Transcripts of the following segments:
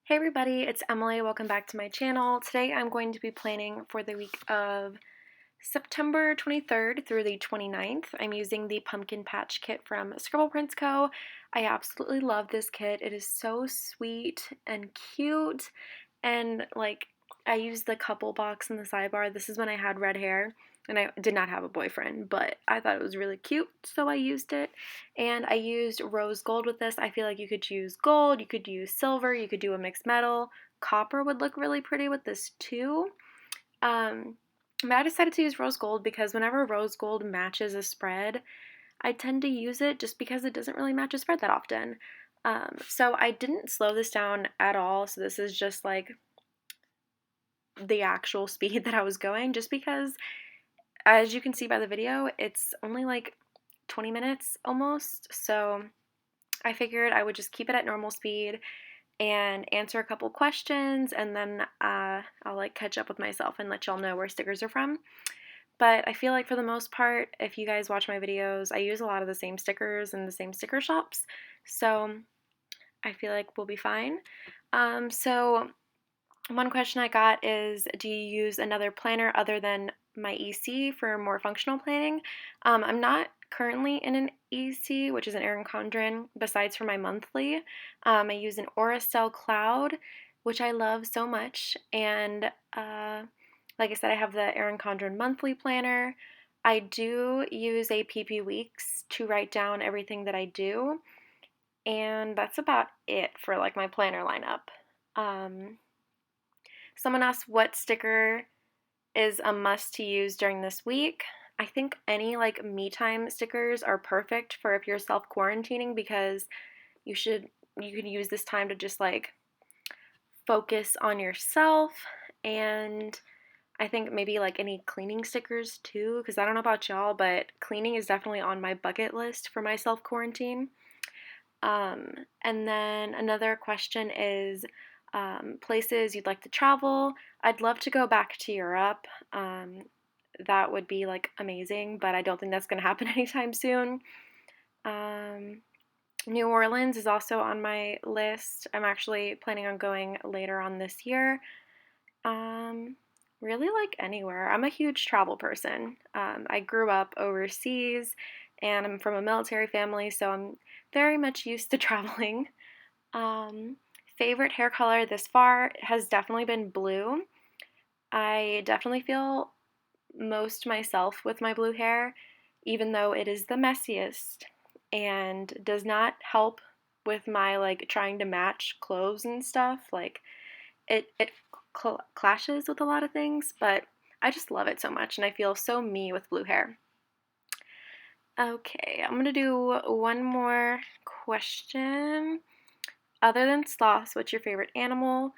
Hey everybody, it's Emily. Welcome back to my channel. Today I'm going to be planning for the week of September 23rd through the 29th. I'm using the Pumpkin Patch Kit from Scribble Prints Co. I absolutely love this kit. It is so sweet and cute, and I used the couple box in the sidebar. This is when I had red hair and I did not have a boyfriend, but I thought it was really cute, so I used it. And I used rose gold with this. I feel like you could use gold, you could use silver, you could do a mixed metal. Copper would look really pretty with this too. But I decided to use rose gold because whenever rose gold matches a spread, I tend to use it just because it doesn't really match a spread that often. So I didn't slow this down at all. So this is just like the actual speed that I was going, just because, as you can see by the video, it's only like 20 minutes almost. So I figured I would just keep it at normal speed and answer a couple questions, and then I'll like catch up with myself and let y'all know where stickers are from. But I feel like for the most part, if you guys watch my videos, I use a lot of the same stickers in the same sticker shops, so I feel like we'll be fine. So one question I got is, do you use another planner other than my EC for more functional planning? I'm not currently in an EC, which is an Erin Condren, besides for my monthly. I use an Auracell Cloud, which I love so much, and like I said, I have the Erin Condren monthly planner. I do use a PP Weeks to write down everything that I do, and that's about it for like my planner lineup. Um, Someone asked what sticker is a must to use during this week. I think any like me time stickers are perfect for if you're self quarantining, because you can use this time to just like focus on yourself. And I think maybe like any cleaning stickers too, because I don't know about y'all, but cleaning is definitely on my bucket list for my self quarantine. And then another question is places you'd like to travel. I'd love to go back to Europe. That would be like amazing, but I don't think that's going to happen anytime soon. Um, New Orleans is also on my list. I'm actually planning on going later on this year. Um, Really like anywhere. I'm a huge travel person. I grew up overseas and I'm from a military family, so I'm very much used to traveling. Um, Favorite hair color this far has definitely been blue. I definitely feel most myself with my blue hair, even though it is the messiest and does not help with my like trying to match clothes and stuff. Like it clashes with a lot of things, but I just love it so much and I feel so me with blue hair. Okay, I'm gonna do one more question. Other than sloths, what's your favorite animal?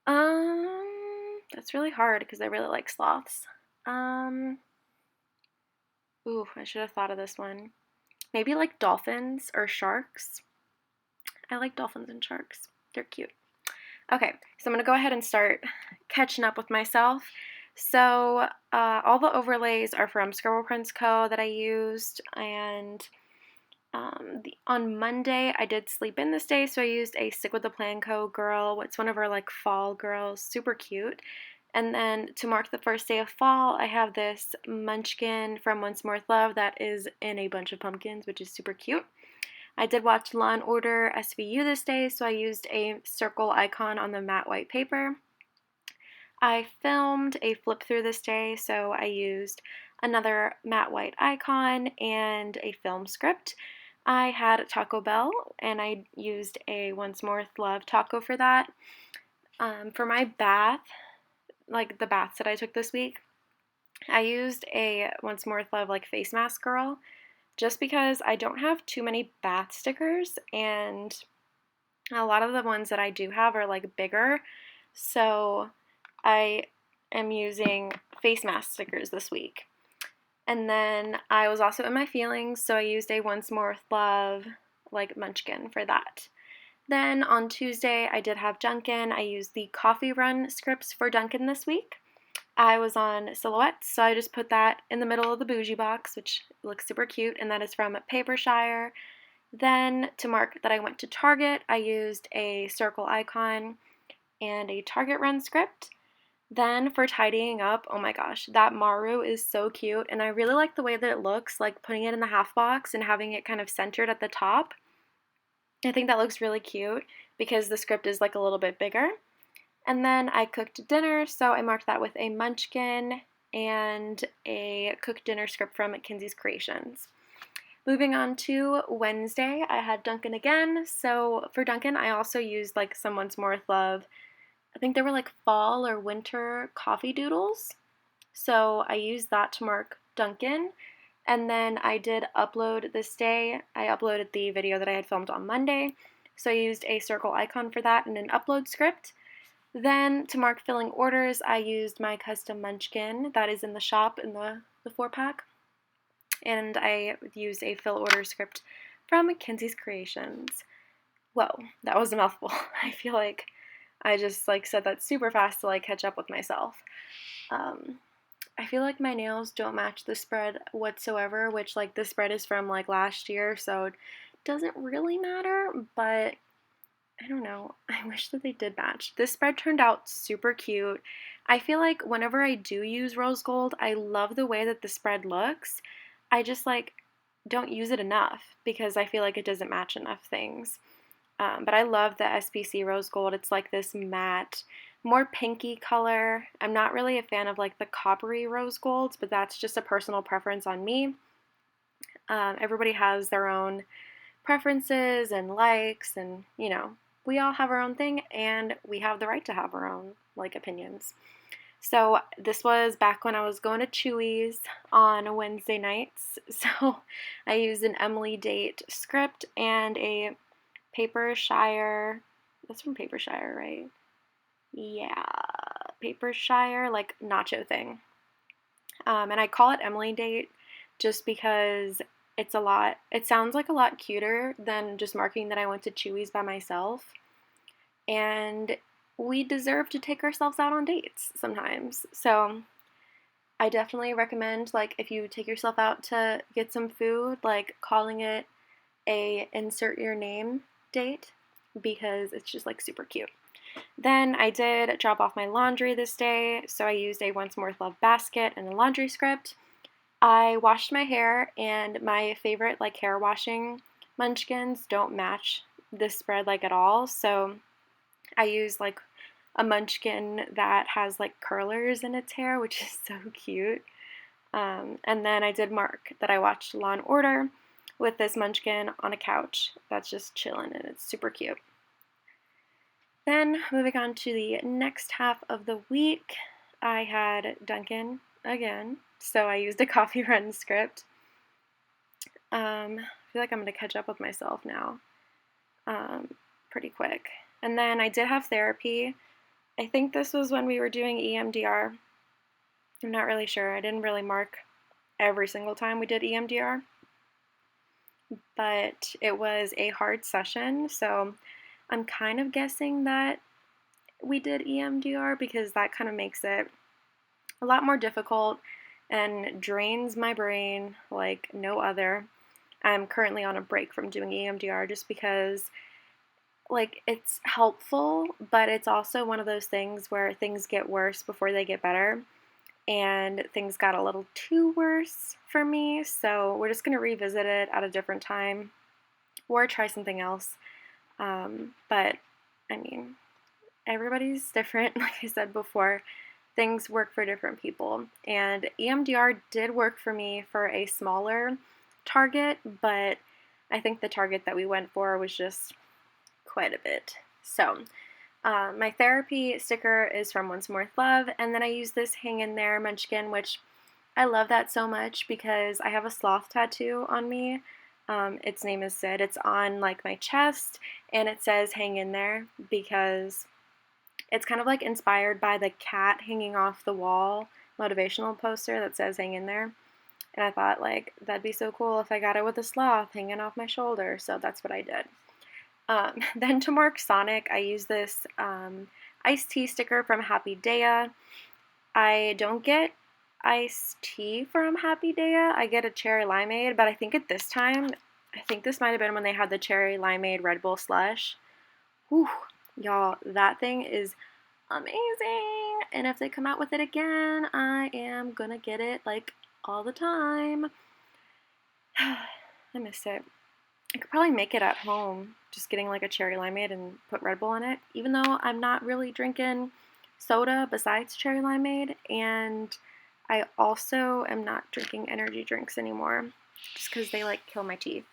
That's really hard because I really like sloths. Um, Ooh, I should have thought of this one. Maybe like dolphins or sharks. I like dolphins and sharks. They're cute. Okay, so I'm going to go ahead and start catching up with myself. So all the overlays are from Scribble Prints Co. that I used, and on Monday I did sleep in this day, so I used a Stick with the Plan Co. girl. It's one of our like fall girls, super cute. And then to mark the first day of fall, I have this munchkin from Once More with Love that is in a bunch of pumpkins, which is super cute. I did watch Law & Order SVU this day, so I used a circle icon on the matte white paper. I filmed a flip through this day, so I used another matte white icon and a film script. I had Taco Bell, and I used a Once More with Love taco for that. For my bath, like the baths that I took this week, I used a Once More with Love like face mask girl, just because I don't have too many bath stickers, and a lot of the ones that I do have are like bigger, so I am using face mask stickers this week. And then I was also in my feelings, so I used a Once More with Love like munchkin for that. Then on Tuesday I did have Dunkin'. I used the coffee run scripts for Dunkin' this week. I was on silhouettes, so I just put that in the middle of the bougie box, which looks super cute, and that is from Papershire. Then to mark that I went to Target, I used a circle icon and a Target run script. Then for tidying up, oh my gosh, that Maru is so cute, and I really like the way that it looks, like putting it in the half box and having it kind of centered at the top. I think that looks really cute because the script is like a little bit bigger. And then I cooked dinner, so I marked that with a munchkin and a cooked dinner script from Kinsey's Creations. Moving on to Wednesday, I had Dunkin' again. So for Dunkin', I also used like Someone's More with Love. I think they were like fall or winter coffee doodles. So I used that to mark Dunkin'. And then I did upload this day. I uploaded the video that I had filmed on Monday. So I used a circle icon for that and an upload script. Then to mark filling orders, I used my custom munchkin that is in the shop in the 4-pack. And I used a fill order script from Kinsey's Creations. Whoa, that was a mouthful. I feel like I just like said that super fast to like catch up with myself. I feel like my nails don't match the spread whatsoever, which like the spread is from like last year, so it doesn't really matter, but I don't know. I wish that they did match. This spread turned out super cute. I feel like whenever I do use rose gold, I love the way that the spread looks. I just like don't use it enough because I feel like it doesn't match enough things. But I love the SPC rose gold. It's like this matte, more pinky color. I'm not really a fan of like the coppery rose golds, but that's just a personal preference on me. Everybody has their own preferences and likes, and you know, we all have our own thing and we have the right to have our own like opinions. So this was back when I was going to Chewy's on Wednesday nights. So I used an Emily Date script and a Paper Shire. That's from Paper Shire, right? Yeah, Paper Shire, like nacho thing. And I call it Emily Date just because it sounds like a lot cuter than just marking that I went to Chewy's by myself. And we deserve to take ourselves out on dates sometimes. So I definitely recommend, like, if you take yourself out to get some food, like calling it a insert your name date because it's just like super cute. Then I did drop off my laundry this day, so I used a Once More with Love basket and a laundry script. I washed my hair, and my favorite like hair washing munchkins don't match this spread like at all, so I used like a munchkin that has like curlers in its hair, which is so cute. And then I did mark that I watched Law and Order with this munchkin on a couch that's just chilling, and it's super cute. Then moving on to the next half of the week, I had Dunkin' again, so I used a coffee run script. I feel like I'm going to catch up with myself now pretty quick. And then I did have therapy. I think this was when we were doing EMDR. I'm not really sure. I didn't really mark every single time we did EMDR, but it was a hard session, so I'm kind of guessing that we did EMDR because that kind of makes it a lot more difficult and drains my brain like no other. I'm currently on a break from doing EMDR just because like it's helpful, but it's also one of those things where things get worse before they get better, and things got a little too worse for me, so we're just going to revisit it at a different time or try something else. But I mean, everybody's different. Like I said before, things work for different people, and EMDR did work for me for a smaller target, but I think the target that we went for was just quite a bit. So my therapy sticker is from Once More with Love, and then I use this Hang in There munchkin, which I love that so much because I have a sloth tattoo on me. Its name is Sid. It's on like my chest, and it says Hang in There because it's kind of like inspired by the cat hanging off the wall motivational poster that says Hang in There. And I thought like that'd be so cool if I got it with a sloth hanging off my shoulder, so that's what I did. Then to mark Sonic, I use this iced tea sticker from Happy Daya. I don't get iced tea from Happy Daya. I get a cherry limeade, but I think at this time I think this might have been when they had the cherry limeade Red Bull slush. Whew, y'all, that thing is amazing. And if they come out with it again, I am gonna get it like all the time. I miss it. I could probably make it at home, just getting like a cherry limeade and put Red Bull in it, even though I'm not really drinking soda besides cherry limeade, and I also am not drinking energy drinks anymore, just because they like kill my teeth.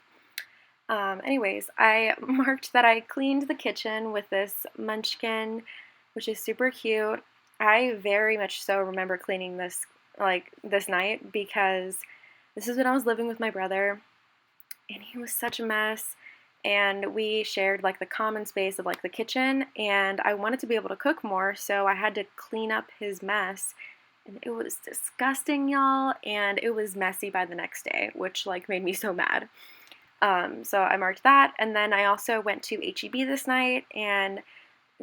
Anyways, I marked that I cleaned the kitchen with this munchkin, which is super cute. I very much so remember cleaning this like this night because this is when I was living with my brother, and he was such a mess, and we shared like the common space of like the kitchen, and I wanted to be able to cook more, so I had to clean up his mess, and it was disgusting, y'all, and it was messy by the next day, which like made me so mad. So I marked that, and then I also went to H-E-B this night and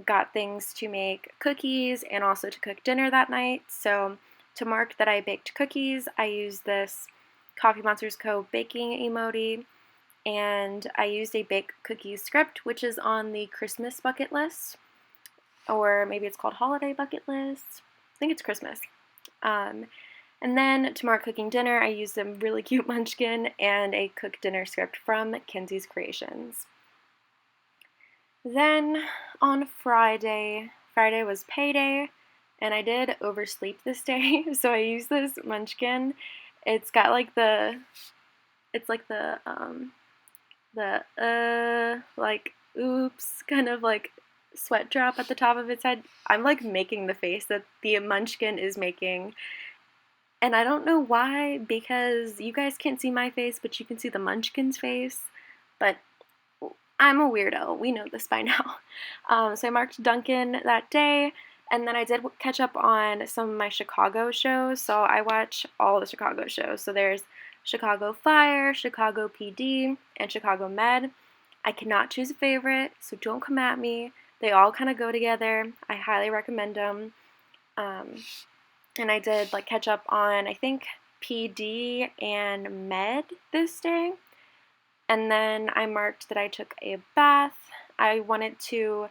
got things to make cookies and also to cook dinner that night. So to mark that I baked cookies, I used this Coffee Monsters Co. baking emoji, and I used a bake cookies script, which is on the Christmas bucket list, or maybe it's called holiday bucket list. I think it's Christmas. And then to mark cooking dinner, I used a really cute munchkin and a cook dinner script from Kenzie's Creations. Then on Friday was payday, and I did oversleep this day, so I used this munchkin. It's got like like oops kind of like sweat drop at the top of its head. I'm like making the face that the munchkin is making. And I don't know why, because you guys can't see my face, but you can see the munchkin's face. But I'm a weirdo. We know this by now. So I marked Duncan that day, and then I did catch up on some of my Chicago shows. So I watch all the Chicago shows. So there's Chicago Fire, Chicago PD, and Chicago Med. I cannot choose a favorite, so don't come at me. They all kind of go together. I highly recommend them. And I did like catch up on, I think, PD and Med this day. And then I marked that I took a bath. I wanted to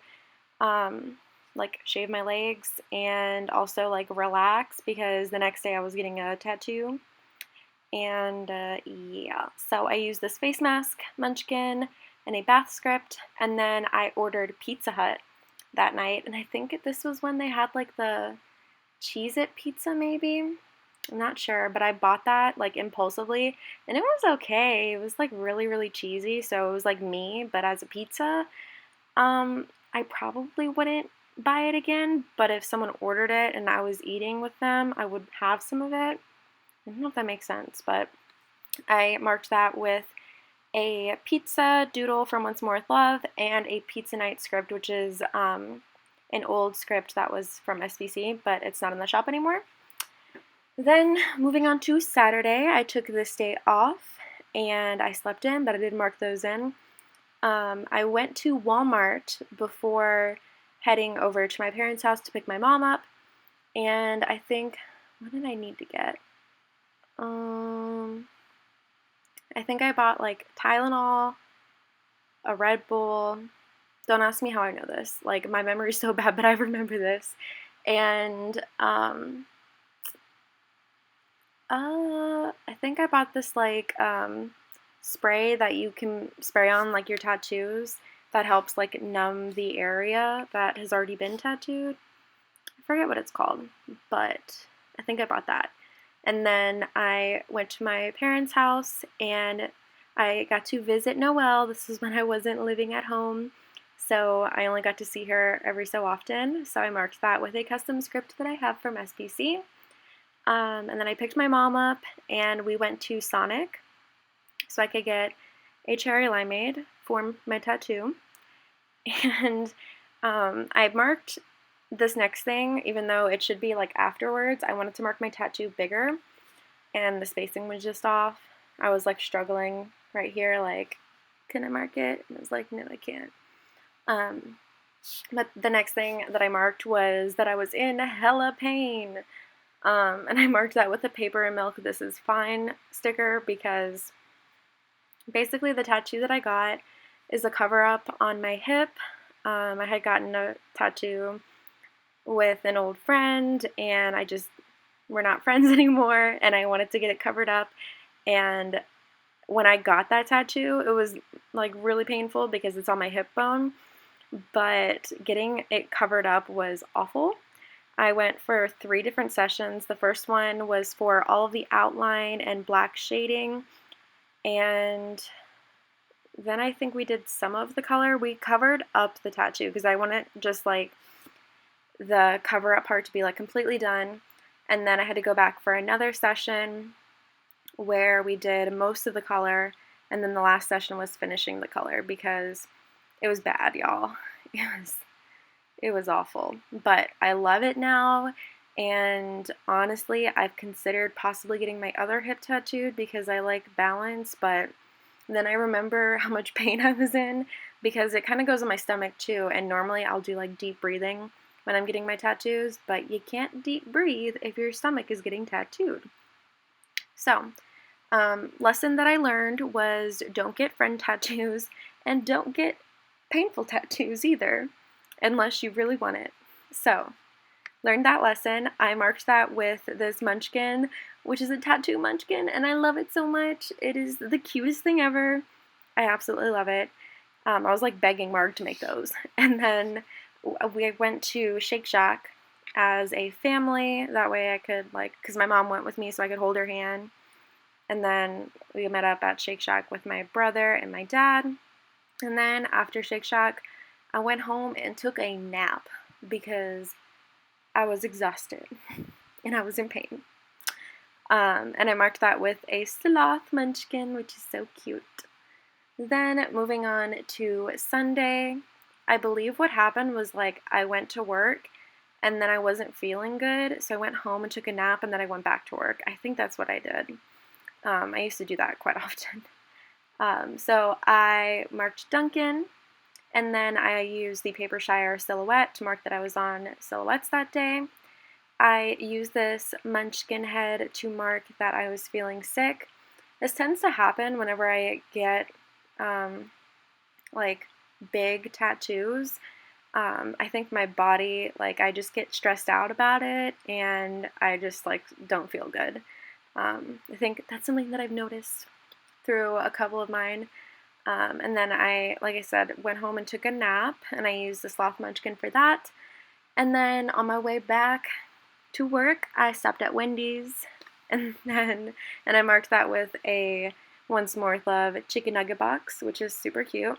like shave my legs and also like relax because the next day I was getting a tattoo. And yeah, so I used this face mask, munchkin, and a bath script, and then I ordered Pizza Hut that night, and I think this was when they had like the Cheez-It pizza, maybe? I'm not sure, but I bought that like impulsively, and it was okay. It was like really, really cheesy, so it was like me, but as a pizza. I probably wouldn't buy it again, but if someone ordered it and I was eating with them, I would have some of it. I don't know if that makes sense, but I marked that with a pizza doodle from Once More with Love and a Pizza Night script, which is an old script that was from SPC, but it's not in the shop anymore. Then moving on to Saturday, I took this day off and I slept in, but I did mark those in. I went to Walmart before heading over to my parents' house to pick my mom up, and I think, what did I need to get? I think I bought like Tylenol, a Red Bull. Don't ask me how I know this. Like, my memory's so bad, but I remember this. And I think I bought this like spray that you can spray on like your tattoos that helps like numb the area that has already been tattooed. I forget what it's called, but I think I bought that. And then I went to my parents' house and I got to visit Noelle. This is when I wasn't living at home, so I only got to see her every so often. So I marked that with a custom script that I have from SPC. And then I picked my mom up and we went to Sonic so I could get a cherry limeade for my tattoo. And I marked this next thing, even though it should be like afterwards. I wanted to mark my tattoo bigger and the spacing was just off. I was like struggling right here, like, can I mark it? And I was like, no, I can't. But the next thing that I marked was that I was in hella pain. And I marked that with a paper and milk "This is fine" sticker because Basically, the tattoo that I got is a cover-up on my hip. I had gotten a tattoo with an old friend, and we're not friends anymore, and I wanted to get it covered up. And when I got that tattoo, it was like really painful because it's on my hip bone, but getting it covered up was awful. I went for 3 different sessions. The first one was for all of the outline and black shading, and then I think we did some of the color. We covered up the tattoo because I wanted just like the cover up part to be like completely done. And then I had to go back for another session where we did most of the color, and then the last session was finishing the color because it was bad, y'all. It was awful, but I love it now. And honestly, I've considered possibly getting my other hip tattooed because I like balance, but then I remember how much pain I was in because it kind of goes on my stomach too, and normally I'll do like deep breathing when I'm getting my tattoos, but you can't deep breathe if your stomach is getting tattooed. So, lesson that I learned was don't get friend tattoos and don't get painful tattoos either, unless you really want it. So, learned that lesson. I marked that with this munchkin, which is a tattoo munchkin, and I love it so much. It is the cutest thing ever. I absolutely love it. I was like begging Mark to make those. And then we went to Shake Shack as a family. That way I could because my mom went with me so I could hold her hand. And then we met up at Shake Shack with my brother and my dad. And then after Shake Shack, I went home and took a nap because I was exhausted and I was in pain. And I marked that with a sloth munchkin, which is so cute. Then moving on to Sunday, I believe what happened was I went to work and then I wasn't feeling good, so I went home and took a nap and then I went back to work. I think that's what I did. I used to do that quite often. So I marked Duncan, and then I used the Paper Shire silhouette to mark that I was on silhouettes that day. I used this munchkin head to mark that I was feeling sick. This tends to happen whenever I get big tattoos. I think my body, I just get stressed out about it and I just don't feel good. I think that's something that I've noticed through a couple of mine. And then I, like I said, went home and took a nap, and I used the sloth munchkin for that. And then on my way back to work, I stopped at Wendy's, and I marked that with a Once More with Love chicken nugget box, which is super cute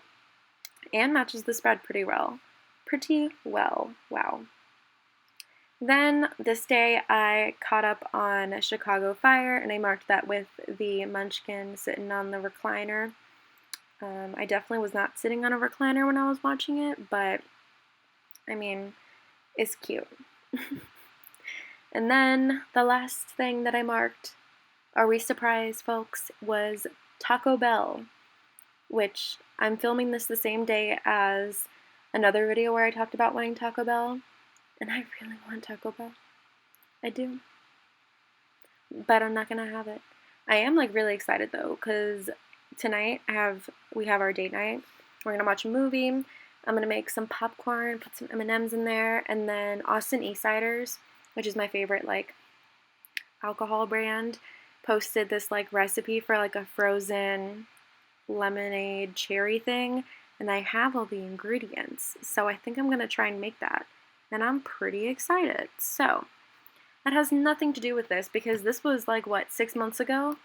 and matches the spread pretty well. Wow. Then this day I caught up on Chicago Fire, and I marked that with the munchkin sitting on the recliner. I definitely was not sitting on a recliner when I was watching it, but I mean, it's cute. And then the last thing that I marked, are we surprised, folks, was Taco Bell, which I'm filming this the same day as another video where I talked about wanting Taco Bell. And I really want Taco Bell. I do. But I'm not going to have it. I am really excited though, because tonight we have our date night. We're going to watch a movie. I'm going to make some popcorn, put some M&Ms in there, and then Austin Eastsiders, which is my favorite alcohol brand, posted this recipe for a frozen lemonade cherry thing, and I have all the ingredients. So I think I'm going to try and make that. And I'm pretty excited. So, that has nothing to do with this because this was 6 months ago?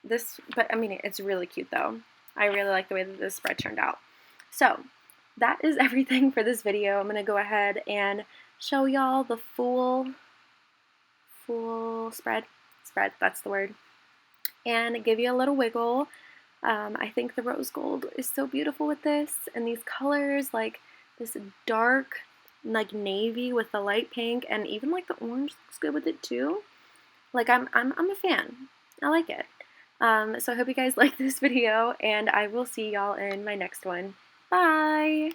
But I mean, it's really cute though. I really like the way that this spread turned out. So, that is everything for this video. I'm going to go ahead and show y'all the full spread, that's the word, and give you a little wiggle. I think the rose gold is so beautiful with this, and these colors, this dark navy with the light pink, and even the orange looks good with it too. I'm a fan. I like it. So I hope you guys like this video, and I will see y'all in my next one. Bye!